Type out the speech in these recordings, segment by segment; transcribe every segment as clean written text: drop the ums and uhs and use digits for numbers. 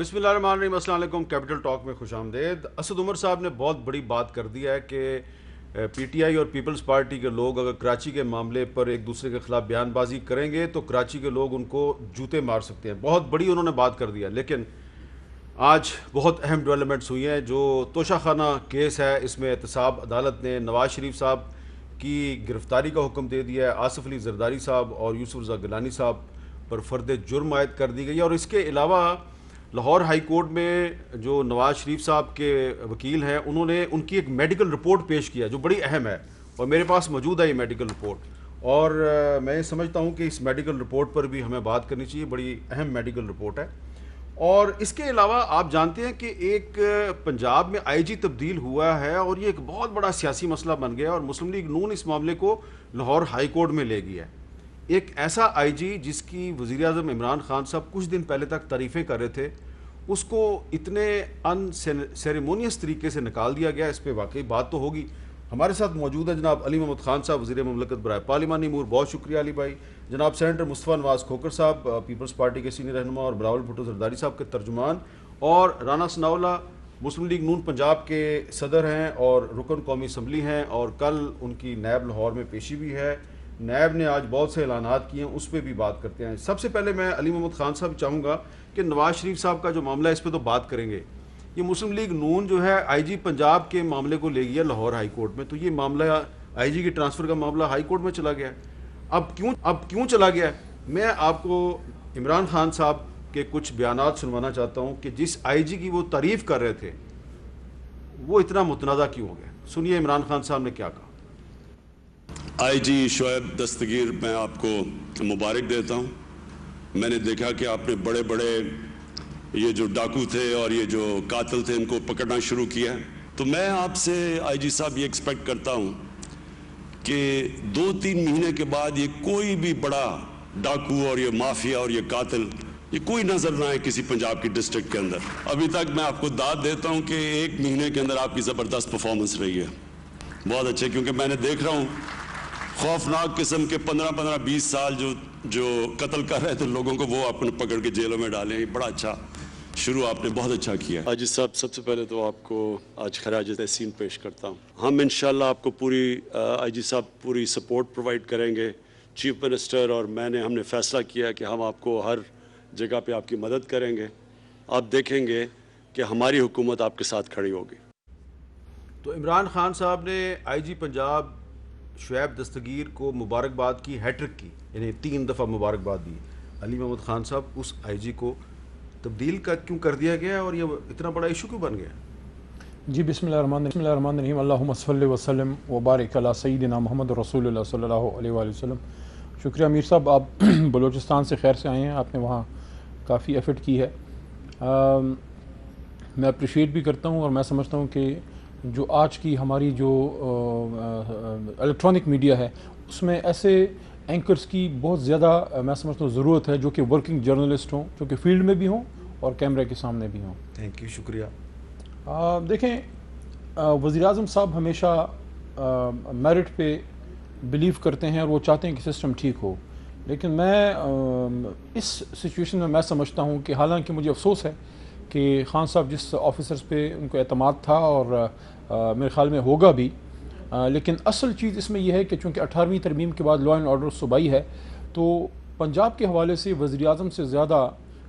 بسم اللہ الرحمن الرحیم، السلام علیکم۔ کیپٹل ٹاک میں خوش آمدید۔ اسد عمر صاحب نے بہت بڑی بات کر دی ہے کہ پی ٹی آئی اور پیپلز پارٹی کے لوگ اگر کراچی کے معاملے پر ایک دوسرے کے خلاف بیان بازی کریں گے تو کراچی کے لوگ ان کو جوتے مار سکتے ہیں۔ بہت بڑی انہوں نے بات کر دیا، لیکن آج بہت اہم ڈیولپمنٹس ہوئی ہیں۔ جو توشہ خانہ کیس ہے، اس میں احتساب عدالت نے نواز شریف صاحب کی گرفتاری کا حکم دے دیا ہے۔ آصف علی زرداری صاحب اور یوسف رضا گیلانی صاحب پر فرد جرم عائد کر دی گئی ہے، اور اس کے علاوہ لاہور ہائی کورٹ میں جو نواز شریف صاحب کے وکیل ہیں، انہوں نے ان کی ایک میڈیکل رپورٹ پیش کیا جو بڑی اہم ہے، اور میرے پاس موجود ہے یہ میڈیکل رپورٹ، اور میں سمجھتا ہوں کہ اس میڈیکل رپورٹ پر بھی ہمیں بات کرنی چاہیے۔ بڑی اہم میڈیکل رپورٹ ہے۔ اور اس کے علاوہ آپ جانتے ہیں کہ ایک پنجاب میں آئی جی تبدیل ہوا ہے، اور یہ ایک بہت بڑا سیاسی مسئلہ بن گیا، اور مسلم لیگ نون اس معاملے کو لاہور ہائی کورٹ میں لے گیا ہے۔ ایک ایسا آئی جی جس کی وزیر اعظم عمران خان صاحب کچھ دن پہلے تک تعریفیں کر رہے تھے، اس کو اتنے ان سیریمونیس طریقے سے نکال دیا گیا۔ اس پہ واقعی بات تو ہوگی۔ ہمارے ساتھ موجود ہے جناب علی محمد خان صاحب، وزیر مملکت برائے پارلیمانی امور۔ بہت شکریہ علی بھائی۔ جناب سینیٹر مصطفیٰ نواز کھوکھر صاحب، پیپلز پارٹی کے سینئر رہنما، اور بلاول بھٹو زرداری صاحب کے ترجمان، اور رانا ثناءاللہ مسلم لیگ نون پنجاب کے صدر ہیں اور رکن قومی اسمبلی ہیں، اور کل ان کی نیب لاہور میں پیشی بھی ہے۔ نیب نے آج بہت سے اعلانات کیے ہیں، اس پہ بھی بات کرتے ہیں۔ سب سے پہلے میں علی محمد خان صاحب چاہوں گا کہ نواز شریف صاحب کا جو معاملہ ہے اس پہ تو بات کریں گے۔ یہ مسلم لیگ نون جو ہے آئی جی پنجاب کے معاملے کو لے گیا لاہور ہائی کورٹ میں، تو یہ معاملہ آئی جی کی ٹرانسفر کا معاملہ ہائی کورٹ میں چلا گیا ہے۔ اب کیوں چلا گیا ہے؟ میں آپ کو عمران خان صاحب کے کچھ بیانات سنوانا چاہتا ہوں کہ جس آئی جی کی وہ تعریف کر رہے تھے وہ اتنا متنازع کیوں ہو گیا۔ سنیے عمران خان صاحب نے کیا کہا۔ آئی جی شعیب دستگیر، میں آپ کو مبارک دیتا ہوں۔ میں نے دیکھا کہ آپ نے بڑے بڑے یہ جو ڈاکو تھے اور یہ جو قاتل تھے ان کو پکڑنا شروع کیا، تو میں آپ سے آئی جی صاحب یہ ایکسپیکٹ کرتا ہوں کہ 2-3 مہینے کے بعد یہ کوئی بھی بڑا ڈاکو اور یہ مافیا اور یہ قاتل یہ کوئی نظر نہ آئے کسی پنجاب کی ڈسٹرکٹ کے اندر۔ ابھی تک میں آپ کو داد دیتا ہوں کہ 1 مہینے کے اندر آپ کی زبردست پرفارمنس رہی ہے، بہت اچھے، کیونکہ میں نے دیکھ رہا ہوں خوفناک قسم کے 15-20 سال جو قتل کر رہے تھے لوگوں کو، وہ آپ نے پکڑ کے جیلوں میں ڈالے ہیں۔ بڑا اچھا شروع آپ نے بہت اچھا کیا۔ آج صاحب، سب سے پہلے تو آپ کو آج خراج تحسین پیش کرتا ہوں۔ ہم انشاءاللہ آپ کو پوری آئی جی صاحب پوری سپورٹ پرووائڈ کریں گے۔ چیف منسٹر اور ہم نے فیصلہ کیا کہ ہم آپ کو ہر جگہ پہ آپ کی مدد کریں گے۔ آپ دیکھیں گے کہ ہماری حکومت آپ کے ساتھ کھڑی ہوگی۔ تو عمران خان صاحب نے آئی جی پنجاب شعیب دستگیر کو مبارکباد کی، ہیٹرک کی، یعنی 3 دفعہ مبارکباد دی۔ علی محمد خان صاحب، اس آئی جی کو تبدیل کیوں کر دیا گیا ہے اور یہ اتنا بڑا ایشو کیوں بن گیا؟ جی بسم اللہ الرحمن الرحیم۔ اللہم صلی وسلم وبارک علی سیدنا محمد رسول اللہ صلی اللہ علیہ وآلہ وسلم۔ شکریہ امیر صاحب، آپ بلوچستان سے خیر سے آئے ہیں، آپ نے وہاں کافی ایفرٹ کی ہے۔ میں اپریشیٹ بھی کرتا ہوں، اور میں سمجھتا ہوں کہ جو آج کی ہماری جو الیکٹرانک میڈیا ہے اس میں ایسے اینکرز کی بہت زیادہ میں سمجھتا ہوں ضرورت ہے جو کہ ورکنگ جرنلسٹ ہوں، جو کہ فیلڈ میں بھی ہوں اور کیمرے کے سامنے بھی ہوں۔ تھینک یو، شکریہ۔ دیکھیں، وزیر اعظم صاحب ہمیشہ میرٹ پہ بلیو کرتے ہیں اور وہ چاہتے ہیں کہ سسٹم ٹھیک ہو، لیکن میں اس سچویشن میں میں سمجھتا ہوں کہ حالانکہ مجھے افسوس ہے کہ خان صاحب جس آفیسرز پہ ان کو اعتماد تھا اور میرے خیال میں ہوگا بھی، لیکن اصل چیز اس میں یہ ہے کہ چونکہ 18ویں ترمیم کے بعد لا اینڈ آرڈر صوبائی ہے، تو پنجاب کے حوالے سے وزیر اعظم سے زیادہ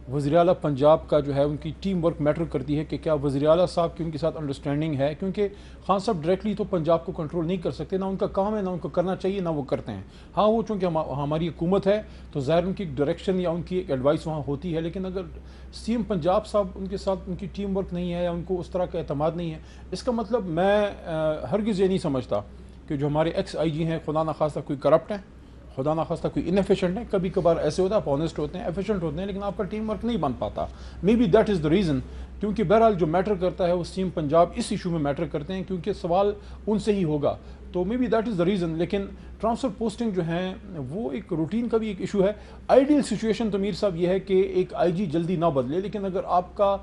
وزیر اعلیٰ پنجاب کا جو ہے ان کی ٹیم ورک میٹر کرتی ہے کہ کیا وزیر اعلیٰ صاحب کی ان کے ساتھ انڈرسٹینڈنگ ہے، کیونکہ خان صاحب ڈائریکٹلی تو پنجاب کو کنٹرول نہیں کر سکتے، نہ ان کا کام ہے، نہ ان کو کرنا چاہیے، نہ وہ کرتے ہیں۔ ہاں، وہ چونکہ ہماری حکومت ہے تو ظاہر ان کی ایک ڈائریکشن یا ان کی ایک ایڈوائس وہاں ہوتی ہے، لیکن اگر سی ایم پنجاب صاحب ان کے ساتھ ان کی ٹیم ورک نہیں ہے یا ان کو اس طرح کا اعتماد نہیں ہے، اس کا مطلب میں ہرگز یہ نہیں سمجھتا کہ جو ہمارے ایکس آئی جی ہیں خدا نخواستہ کوئی کرپٹ ہیں، خدا نخواستہ کوئی انیفیشینٹ ہے۔ کبھی کبھار ایسے ہوتا ہے، آپ آنیسٹ ہوتے ہیں، ایفیشینٹ ہوتے ہیں، لیکن آپ کا ٹیم ورک نہیں بن پاتا۔ Maybe that is the reason, کیونکہ بہرحال جو میٹر کرتا ہے وہ سی ایم پنجاب اس ایشو میں میٹر کرتے ہیں، کیونکہ سوال ان سے ہی ہوگا، تو maybe that is the reason. لیکن ٹرانسفر پوسٹنگ جو ہیں وہ ایک روٹین کا بھی ایک ایشو ہے۔ آئیڈیل سچویشن تو میر صاحب یہ ہے کہ ایک آئی جی جلدی نہ بدلے، لیکن اگر آپ کا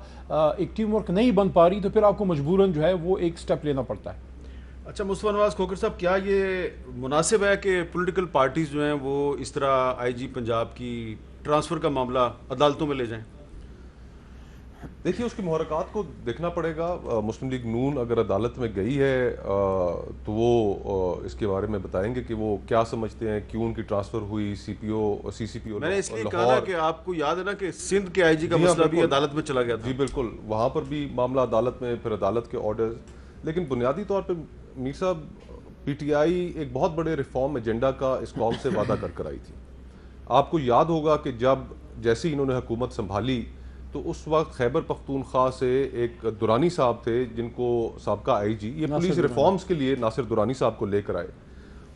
ایک ٹیم ورک نہیں بن پا رہی تو پھر آپ کو مجبوراً جو ہے وہ ایک سٹیپ لینا پڑتا ہے۔ اچھا مصطفیٰ نواز کھوکھر صاحب، کیا یہ مناسب ہے کہ پولیٹیکل پارٹیز جو ہیں وہ اس طرح آئی جی پنجاب کی ٹرانسفر کا معاملہ عدالتوں میں لے جائیں؟ دیکھیے اس کی محرکات کو دیکھنا پڑے گا. مسلم لیگ نون اگر عدالت میں گئی ہے تو وہ اس کے بارے میں بتائیں گے کہ وہ کیا سمجھتے ہیں, کیوں ان کی ٹرانسفر ہوئی. سی پی او میں نے اس لیے کہا کہ آپ کو یاد ہے نا کہ سندھ کے آئی جی کا مسئلہ بھی عدالت میں چلا گیا تھا. جی بالکل, وہاں پر بھی معاملہ عدالت میں, پھر عدالت کے آرڈرز. لیکن بنیادی طور پہ میر صاحب پی ٹی آئی ایک بہت بڑے ریفارم ایجنڈا کا اس قوم سے وعدہ کر آئی تھی. آپ کو یاد ہوگا کہ جب جیسے انہوں نے حکومت سنبھالی تو اس وقت خیبر پختونخوا سے ایک دورانی صاحب تھے جن کو سابقہ آئی جی, یہ پولیس ریفارمز کے لیے ناصر دورانی صاحب کو لے کر آئے,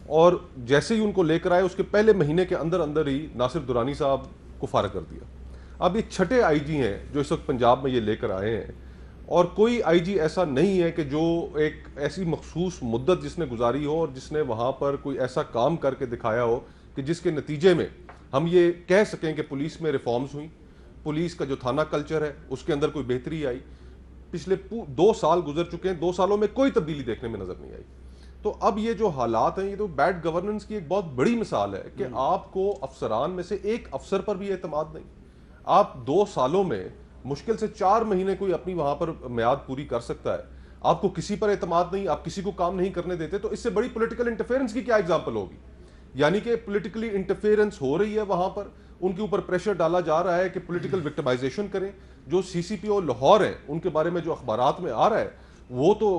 اور جیسے ہی ان کو لے کر آئے اس کے پہلے مہینے کے اندر اندر ہی ناصر دورانی صاحب کو فارغ کر دیا. اب یہ چھٹے آئی جی ہیں جو اس وقت پنجاب میں یہ لے کر آئے ہیں, اور کوئی آئی جی ایسا نہیں ہے کہ جو ایک ایسی مخصوص مدت جس نے گزاری ہو اور جس نے وہاں پر کوئی ایسا کام کر کے دکھایا ہو کہ جس کے نتیجے میں ہم یہ کہہ سکیں کہ پولیس میں ریفارمز ہوئیں, پولیس کا جو تھانہ کلچر ہے اس کے اندر کوئی بہتری آئی. پچھلے 2 سال گزر چکے ہیں, 2 سالوں میں کوئی تبدیلی دیکھنے میں نظر نہیں آئی. تو اب یہ جو حالات ہیں یہ تو بیڈ گورننس کی ایک بہت بڑی مثال ہے کہ آپ کو افسران میں سے ایک افسر پر بھی اعتماد نہیں. آپ 2 سالوں میں مشکل سے 4 مہینے کوئی اپنی وہاں پر میعاد پوری کر سکتا ہے, آپ کو کسی پر اعتماد نہیں, آپ کسی کو کام نہیں کرنے دیتے, تو اس سے بڑی پولیٹیکل انٹرفیئرنس کی کیا ایگزامپل ہوگی. یعنی کہ پولیٹیکلی انٹرفیئرنس ہو رہی ہے وہاں پر, ان کے اوپر پریشر ڈالا جا رہا ہے کہ پولیٹیکل وکٹمائزیشن کریں. جو سی سی پی او لاہور ہیں ان کے بارے میں جو اخبارات میں آ رہا ہے وہ تو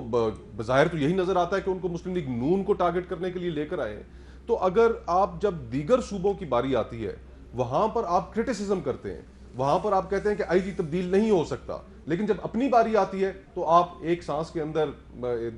بظاہر تو یہی نظر آتا ہے کہ ان کو مسلم لیگ نون کو ٹارگٹ کرنے کے لیے لے کر آئے ہیں. تو اگر آپ جب دیگر صوبوں کی باری آتی ہے وہاں پر آپ کرٹیسزم کرتے ہیں, وہاں پر آپ کہتے ہیں کہ آئی جی تبدیل نہیں ہو سکتا, لیکن جب اپنی باری آتی ہے تو آپ ایک سانس کے اندر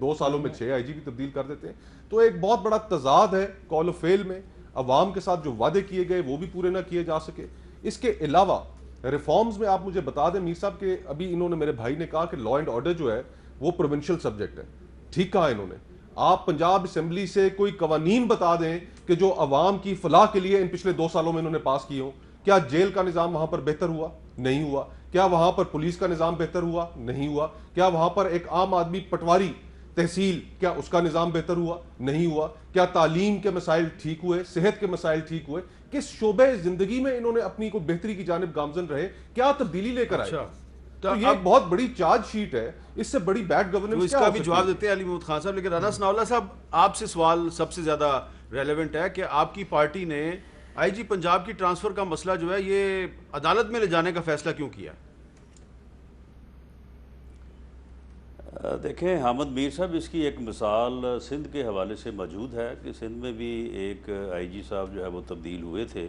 2 سالوں میں 6 آئی جی بھی تبدیل کر دیتے ہیں. تو ایک بہت بڑا تضاد ہے کال و فیل میں, عوام کے ساتھ جو وعدے کیے گئے وہ بھی پورے نہ کیے جا سکے. اس کے علاوہ ریفارمز میں آپ مجھے بتا دیں میر صاحب کہ ابھی انہوں نے, میرے بھائی نے کہا کہ لا اینڈ آرڈر جو ہے وہ پروونشل سبجیکٹ ہے. ٹھیک کہا انہوں نے. آپ پنجاب اسمبلی سے کوئی قوانین بتا دیں کہ جو عوام کی فلاح کے لیے ان پچھلے 2 سالوں میں انہوں نے پاس کیے ہوں. کیا جیل کا نظام وہاں پر بہتر ہوا؟ نہیں ہوا. کیا وہاں پر پولیس کا نظام بہتر ہوا؟ نہیں ہوا. کیا وہاں پر ایک عام آدمی پٹواری تحصیل کیا اس کا نظام بہتر ہوا؟ نہیں ہوا. کیا تعلیم کے مسائل ٹھیک ہوئے؟ صحت کے مسائل ٹھیک ہوئے؟ کس شعبے زندگی میں انہوں نے اپنی کو بہتری کی جانب گامزن رہے؟ کیا تبدیلی لے کر آئے؟ تو یہ ایک بہت بڑی چارج شیٹ ہے, اس سے بڑی بیڈ گورننس اس کا بھی جواب دیتے ہیں علی محمود خان صاحب. لیکن رانا ثناءاللہ صاحب آپ سے سوال سب سے زیادہ ریلیونٹ ہے کہ آپ کی پارٹی نے آئی جی پنجاب کی ٹرانسفر کا مسئلہ جو ہے یہ عدالت میں لے جانے کا فیصلہ کیوں کیا؟ دیکھیں حامد میر صاحب, اس کی ایک مثال سندھ کے حوالے سے موجود ہے کہ سندھ میں بھی ایک آئی جی صاحب جو ہے وہ تبدیل ہوئے تھے,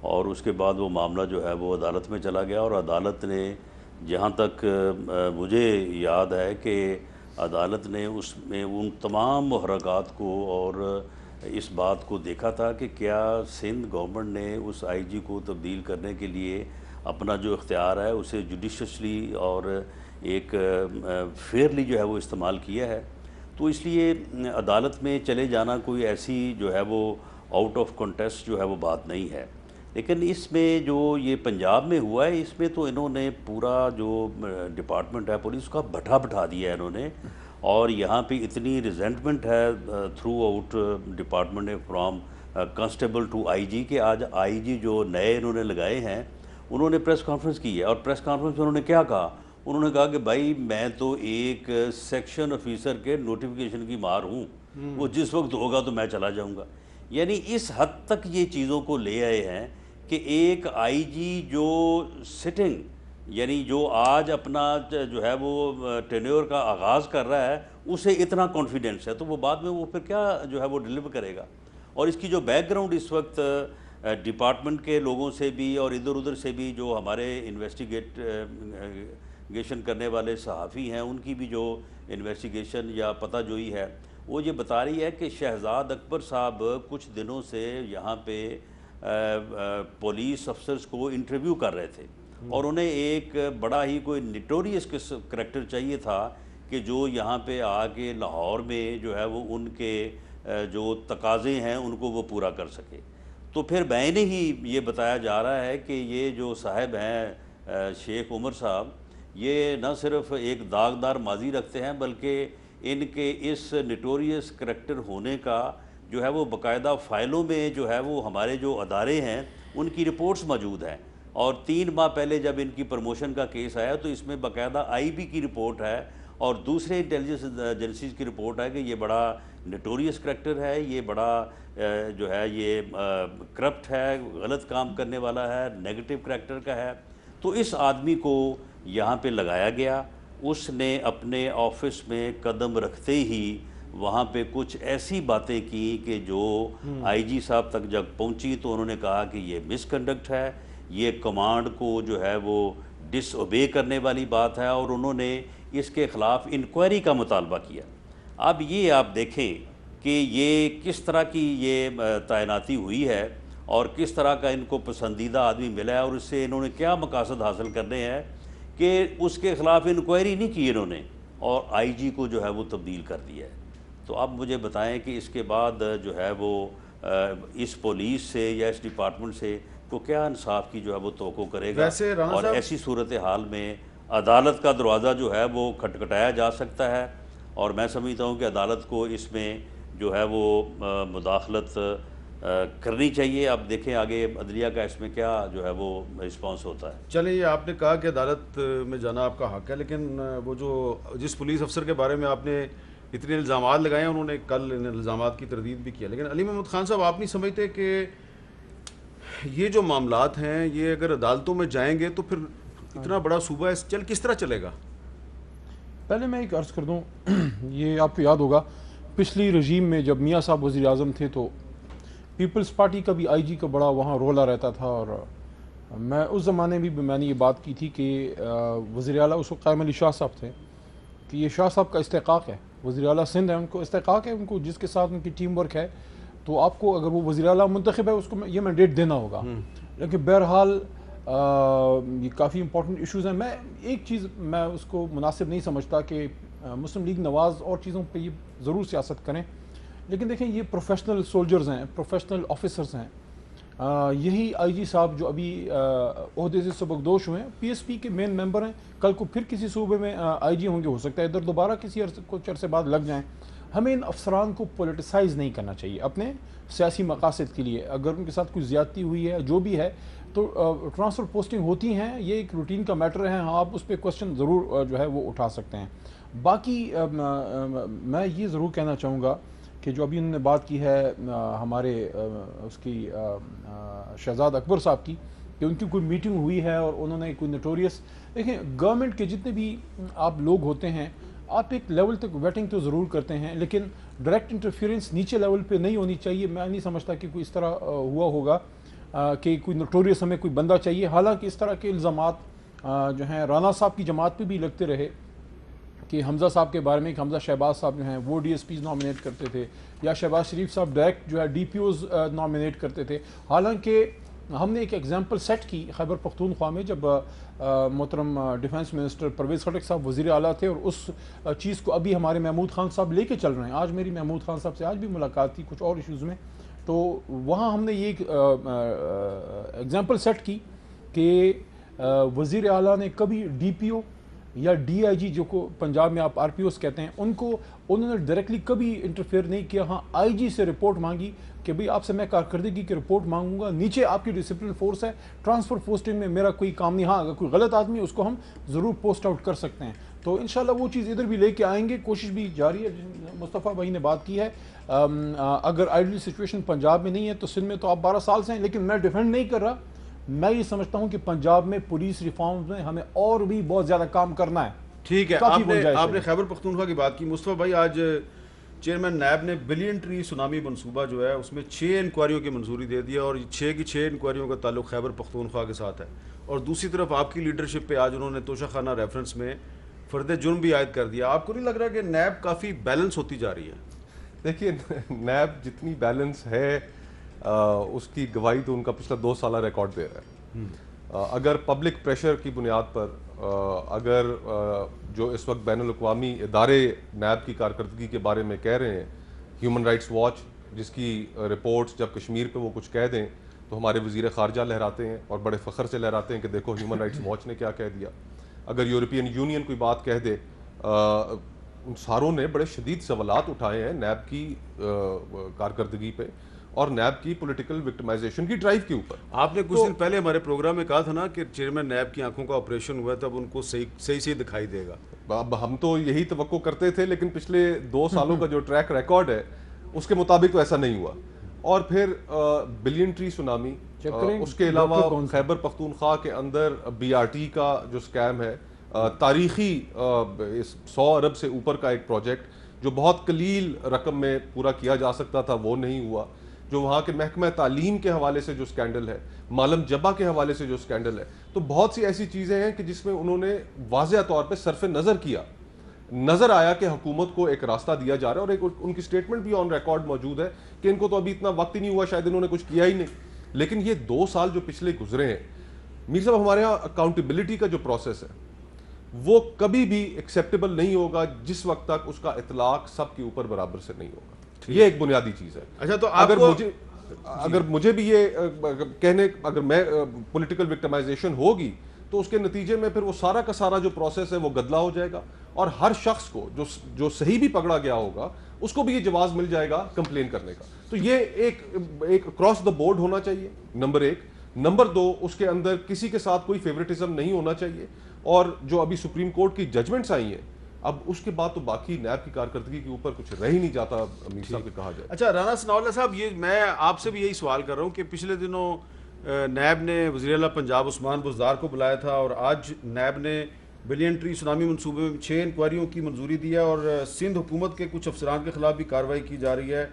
اور اس کے بعد وہ معاملہ جو ہے وہ عدالت میں چلا گیا, اور عدالت نے جہاں تک مجھے یاد ہے کہ عدالت نے اس میں ان تمام محرکات کو اور اس بات کو دیکھا تھا کہ کیا سندھ گورنمنٹ نے اس آئی جی کو تبدیل کرنے کے لیے اپنا جو اختیار ہے اسے جوڈیشلی اور ایک فیئرلی جو ہے وہ استعمال کیا ہے. تو اس لیے عدالت میں چلے جانا کوئی ایسی جو ہے وہ آؤٹ آف کنٹیسٹ جو ہے وہ بات نہیں ہے. لیکن اس میں جو یہ پنجاب میں ہوا ہے اس میں تو انہوں نے پورا جو ڈپارٹمنٹ ہے پولیس کا بٹھا دیا ہے انہوں نے, اور یہاں پہ اتنی ریزنٹمنٹ ہے throughout department from constable to I G کہ آج آئی جی جو نئے انہوں نے لگائے ہیں انہوں نے پریس کانفرنس کی ہے, اور پریس کانفرنس میں انہوں نے کیا کہا؟ انہوں نے کہا کہ بھائی میں تو ایک سیکشن آفیسر کے نوٹیفیکیشن کی مار ہوں, وہ جس وقت ہوگا تو میں چلا جاؤں گا. یعنی اس حد تک یہ چیزوں کو لے آئے ہیں کہ ایک آئی جی جو سٹنگ یعنی جو آج اپنا جو ہے وہ ٹینیور کا آغاز کر رہا ہے اسے اتنا کانفیڈنس ہے, تو وہ بعد میں وہ پھر کیا جو ہے وہ ڈیلیور کرے گا. اور اس کی جو بیک گراؤنڈ اس وقت ڈپارٹمنٹ کے لوگوں سے بھی اور ادھر ادھر سے بھی جو ہمارے انویسٹیگیشن کرنے والے صحافی ہیں ان کی بھی جو انویسٹیگیشن یا پتہ جوئی ہے وہ یہ بتا رہی ہے کہ شہزاد اکبر صاحب کچھ دنوں سے یہاں پہ پولیس افسرز کو انٹرویو کر رہے تھے, اور انہیں ایک بڑا ہی کوئی نٹوریس کریکٹر چاہیے تھا کہ جو یہاں پہ آ کے لاہور میں جو ہے وہ ان کے جو تقاضے ہیں ان کو وہ پورا کر سکے. تو پھر میں نے ہی یہ بتایا جا رہا ہے کہ یہ جو صاحب ہیں شیخ عمر صاحب یہ نہ صرف ایک داغدار ماضی رکھتے ہیں بلکہ ان کے اس نٹوریس کریکٹر ہونے کا جو ہے وہ باقاعدہ فائلوں میں جو ہے وہ ہمارے جو ادارے ہیں ان کی رپورٹس موجود ہیں. اور 3 ماہ پہلے جب ان کی پروموشن کا کیس آیا تو اس میں باقاعدہ آئی بی کی رپورٹ ہے اور دوسرے انٹیلیجنس ایجنسیز کی رپورٹ ہے کہ یہ بڑا نٹوریس کریکٹر ہے، یہ بڑا جو ہے یہ کرپٹ ہے، غلط کام کرنے والا ہے، نیگیٹو کریکٹر کا ہے۔ تو اس آدمی کو یہاں پہ لگایا گیا، اس نے اپنے آفس میں قدم رکھتے ہی وہاں پہ کچھ ایسی باتیں کی کہ جو آئی جی صاحب تک جب پہنچی تو انہوں نے کہا کہ یہ مس کنڈکٹ ہے، یہ کمانڈ کو جو ہے وہ ڈس اوبے کرنے والی بات ہے، اور انہوں نے اس کے خلاف انکوائری کا مطالبہ کیا۔ اب یہ آپ دیکھیں کہ یہ کس طرح کی یہ تعیناتی ہوئی ہے اور کس طرح کا ان کو پسندیدہ آدمی ملا ہے، اور اس سے انہوں نے کیا مقاصد حاصل کرنے ہیں کہ اس کے خلاف انکوائری نہیں کی انہوں نے اور آئی جی کو جو ہے وہ تبدیل کر دیا ہے۔ تو اب مجھے بتائیں کہ اس کے بعد جو ہے وہ اس پولیس سے یا اس ڈپارٹمنٹ سے کو کیا انصاف کی جو ہے وہ توقع کرے گا؟ ویسے رانا اور صاحب ایسی صورتحال میں عدالت کا دروازہ جو ہے وہ کھٹکھٹایا جا سکتا ہے، اور میں سمجھتا ہوں کہ عدالت کو اس میں جو ہے وہ مداخلت کرنی چاہیے۔ اب دیکھیں آگے عدلیہ کا اس میں کیا جو ہے وہ رسپانس ہوتا ہے۔ چلیں، یہ آپ نے کہا کہ عدالت میں جانا آپ کا حق ہے، لیکن وہ جو جس پولیس افسر کے بارے میں آپ نے اتنے الزامات لگائے ہیں انہوں نے کل ان الزامات کی تردید بھی کیا، لیکن علی محمد خان صاحب آپ نہیں سمجھتے کہ یہ جو معاملات ہیں یہ اگر عدالتوں میں جائیں گے تو پھر اتنا بڑا صوبہ ہے کس طرح چلے گا؟ پہلے میں ایک عرض کر دوں، یہ آپ کو یاد ہوگا پچھلی رژیم میں جب میاں صاحب وزیر اعظم تھے تو پیپلز پارٹی کا بھی آئی جی کا بڑا وہاں رولا رہتا تھا، اور میں اس زمانے میں نے یہ بات کی تھی کہ وزیر اعلیٰ اس وقت قائم علی شاہ صاحب تھے کہ یہ شاہ صاحب کا استحقاق ہے، وزیر اعلیٰ سندھ ہے، ان کو استحقاق ہے، ان کو جس کے ساتھ ان کی ٹیم ورک ہے تو آپ کو اگر وہ وزیر اعلیٰ منتخب ہے اس کو یہ مینڈیٹ دینا ہوگا۔ لیکن بہرحال یہ کافی امپورٹنٹ ایشوز ہیں۔ میں ایک چیز میں اس کو مناسب نہیں سمجھتا کہ مسلم لیگ نواز اور چیزوں پہ یہ ضرور سیاست کریں، لیکن دیکھیں یہ پروفیشنل سولجرز ہیں، پروفیشنل آفیسرز ہیں، یہی آئی جی صاحب جو ابھی عہدے سے سبکدوش ہوئے ہیں پی ایس پی کے مین ممبر ہیں، کل کو پھر کسی صوبے میں آئی جی ہوں گے، ہو سکتا ہے ادھر دوبارہ کسی کچھ عرصے بعد لگ جائیں۔ ہمیں ان افسران کو پولیٹیسائز نہیں کرنا چاہیے اپنے سیاسی مقاصد کے لیے۔ اگر ان کے ساتھ کوئی زیادتی ہوئی ہے جو بھی ہے تو ٹرانسفر پوسٹنگ ہوتی ہیں، یہ ایک روٹین کا میٹر ہے، ہاں آپ اس پہ کوسچن ضرور جو ہے وہ اٹھا سکتے ہیں۔ باقی میں یہ ضرور کہنا چاہوں گا کہ جو ابھی انہوں نے بات کی ہے ہمارے اس کی شہزاد اکبر صاحب کی کہ ان کی کوئی میٹنگ ہوئی ہے اور انہوں نے کوئی نوٹوریس، دیکھیں گورنمنٹ کے جتنے بھی آپ لوگ ہوتے ہیں آپ ایک لیول تک ویٹنگ تو ضرور کرتے ہیں، لیکن ڈائریکٹ انٹرفیئرنس نیچے لیول پہ نہیں ہونی چاہیے۔ میں نہیں سمجھتا کہ کوئی اس طرح ہوا ہوگا کہ کوئی نوٹوریس ہمیں کوئی بندہ چاہیے، حالانکہ اس طرح کے الزامات جو ہیں رانا صاحب کی جماعت پہ بھی لگتے رہے کہ حمزہ صاحب کے بارے میں کہ حمزہ شہباز صاحب جو ہیں وہ ڈی ایس پیز نامینیٹ کرتے تھے، یا شہباز شریف صاحب ڈائریکٹ جو ہے ڈی پی اوز نامینیٹ کرتے تھے۔ حالانکہ ہم نے ایک ایگزامپل سیٹ کی خیبر پختونخوا میں جب محترم ڈیفنس منسٹر پرویز خٹک صاحب وزیر اعلیٰ تھے، اور اس چیز کو ابھی ہمارے محمود خان صاحب لے کے چل رہے ہیں۔ آج میری محمود خان صاحب سے آج بھی ملاقات تھی کچھ اور ایشوز میں، تو وہاں ہم نے یہ ایک ایگزامپل سیٹ کی کہ وزیر اعلیٰ نے کبھی ڈی پی او یا ڈی آئی جی جو کو پنجاب میں آپ آر پی اوز کہتے ہیں انہوں نے ڈائریکٹلی کبھی انٹرفیئر نہیں کیا۔ ہاں آئی جی سے رپورٹ مانگی کہ بھئی آپ سے میں کارکردگی کی رپورٹ مانگوں گا، نیچے آپ کی ڈسپلن فورس ہے، ٹرانسفر پوسٹنگ میں میرا کوئی کام نہیں، ہاں اگر کوئی غلط آدمی ہے اس کو ہم ضرور پوسٹ آؤٹ کر سکتے ہیں۔ تو انشاءاللہ وہ چیز ادھر بھی لے کے آئیں گے، کوشش بھی جاری ہے۔ مصطفیٰ بھائی نے بات کی ہے اگر آئیڈیل سچویشن پنجاب میں نہیں ہے تو سندھ میں تو آپ 12 سال سے ہیں، لیکن میں ڈیفینڈ نہیں کر رہا، میں یہ سمجھتا ہوں کہ پنجاب میں پولیس ریفارمز میں ہمیں اور بھی بہت زیادہ کام کرنا ہے۔ ٹھیک ہے، آپ نے خیبر پختونخوا کی بات کی۔ مصطفیٰ بھائی، آج چیئرمین نیب نے بلین ٹری سونامی منصوبہ جو ہے اس میں 6 انکوائریوں کی منظوری دے دیا، اور 6 کی 6 انکوائریوں کا تعلق خیبر پختونخوا کے ساتھ ہے، اور دوسری طرف آپ کی لیڈرشپ پہ آج انہوں نے توشہ خانہ ریفرنس میں فرد جرم بھی عائد کر دیا۔ آپ کو نہیں لگ رہا کہ نیب کافی بیلنس ہوتی جا رہی ہے؟ دیکھیے نیب جتنی بیلنس ہے اس کی گواہی تو ان کا پچھلا 2 سالہ ریکارڈ دے رہا ہے۔ اگر پبلک پریشر کی بنیاد پر اگر جو اس وقت بین الاقوامی ادارے نیب کی کارکردگی کے بارے میں کہہ رہے ہیں، ہیومن رائٹس واچ جس کی رپورٹس جب کشمیر پہ وہ کچھ کہہ دیں تو ہمارے وزیر خارجہ لہراتے ہیں اور بڑے فخر سے لہراتے ہیں کہ دیکھو ہیومن رائٹس واچ نے کیا کہہ دیا۔ اگر یورپین یونین کوئی بات کہہ دے، ان ساروں نے بڑے شدید سوالات اٹھائے ہیں نیب کی کارکردگی پہ، اور نیب کی پولیٹیکل وکٹمائزیشن کی ڈرائیو کے اوپر. آپ نے کچھ دن پہلے ہمارے پروگرام میں کہا تھا نا کہ چیئرمین نیب کی آنکھوں کا آپریشن ہوا ہے تو اب ان کو صحیح دکھائی دے گا. اب ہم تو یہی توقع کرتے تھے لیکن پچھلے 2 سالوں کا جو ٹریک ریکارڈ ہے اس کے مطابق تو ایسا نہیں ہوا. اور پھر بلین ٹری سونامی, اس کے علاوہ خیبر پختونخوا کے اندر BRT کا جو سکیم ہے, تاریخی 100 ارب سے اوپر کا ایک پروجیکٹ جو بہت قلیل رقم میں پورا کیا جا سکتا تھا وہ نہیں ہوا, جو وہاں کے محکمہ تعلیم کے حوالے سے جو سکینڈل ہے, مالم جبا کے حوالے سے جو سکینڈل ہے, تو بہت سی ایسی چیزیں ہیں کہ جس میں انہوں نے واضح طور پہ صرف نظر کیا, نظر آیا کہ حکومت کو ایک راستہ دیا جا رہا ہے, اور ایک ان کی سٹیٹمنٹ بھی آن ریکارڈ موجود ہے کہ ان کو تو ابھی اتنا وقت ہی نہیں ہوا, شاید انہوں نے کچھ کیا ہی نہیں. لیکن یہ 2 سال جو پچھلے گزرے ہیں میر صاحب, ہمارے یہاں اکاؤنٹیبلٹی کا جو پروسیس ہے وہ کبھی بھی ایکسیپٹیبل نہیں ہوگا جس وقت تک اس کا اطلاق سب کے اوپر برابر سے نہیں ہوگا. یہ ایک بنیادی چیز ہے. اچھا, تو اگر مجھے بھی یہ کہنے, اگر میں پولیٹیکل وکٹمائزیشن ہوگی تو اس کے نتیجے میں پھر وہ سارا کا سارا جو پروسیس ہے وہ گدلا ہو جائے گا, اور ہر شخص کو جو صحیح بھی پکڑا گیا ہوگا اس کو بھی یہ جواز مل جائے گا کمپلین کرنے کا. تو یہ ایک کراس دا بورڈ ہونا چاہیے, نمبر 1. نمبر 2, اس کے اندر کسی کے ساتھ کوئی فیوریٹزم نہیں ہونا چاہیے. اور جو ابھی سپریم کورٹ کی ججمنٹس آئی ہیں, اب اس کے بعد تو باقی نیب کی کارکردگی کے اوپر کچھ رہ ہی نہیں جاتا امیر صاحب کے کہا جائے. اچھا رانا ثناءاللہ صاحب, یہ میں آپ سے بھی یہی سوال کر رہا ہوں کہ پچھلے دنوں نیب نے وزیر اعلیٰ پنجاب عثمان بزدار کو بلایا تھا, اور آج نیب نے بلین ٹری سونامی منصوبے میں 6 انکوائریوں کی منظوری دی ہے, اور سندھ حکومت کے کچھ افسران کے خلاف بھی کارروائی کی جا رہی ہے,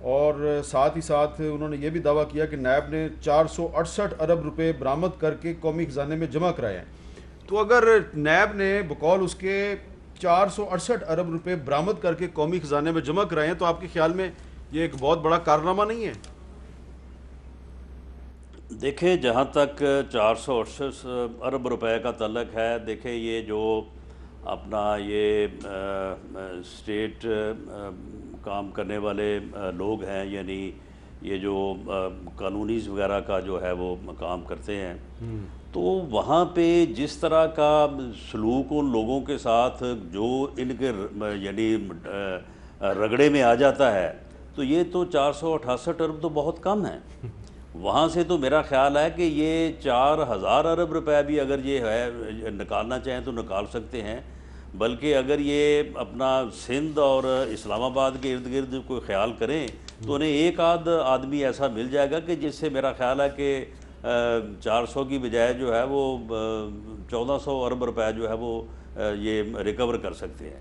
اور ساتھ ہی ساتھ انہوں نے یہ بھی دعویٰ کیا کہ نیب نے 468 ارب روپے برآمد کر کے قومی خزانے میں جمع کرائے ہیں. تو اگر نیب نے بقول اس کے 468 ارب روپے برآمد کر کے قومی خزانے میں جمع کرائے ہیں, تو آپ کے خیال میں یہ ایک بہت بڑا کارنامہ نہیں ہے؟ دیکھیں, جہاں تک 468 ارب روپے کا تعلق ہے, دیکھیں یہ جو اپنا یہ اسٹیٹ کام کرنے والے لوگ ہیں, یعنی یہ جو قانونیز وغیرہ کا جو ہے وہ کام کرتے ہیں, تو وہاں پہ جس طرح کا سلوک ان لوگوں کے ساتھ جو ان کے یعنی رگڑے میں آ جاتا ہے, تو یہ تو 468 ارب تو بہت کم ہے. وہاں سے تو میرا خیال ہے کہ یہ 4000 ارب روپے بھی اگر یہ ہے نکالنا چاہیں تو نکال سکتے ہیں. بلکہ اگر یہ اپنا سندھ اور اسلام آباد کے ارد گرد کوئی خیال کریں تو انہیں ایک آدھ آدمی ایسا مل جائے گا کہ جس سے میرا خیال ہے کہ 400 کی بجائے جو ہے وہ 1400 ارب روپے جو ہے وہ یہ ریکور کر سکتے ہیں.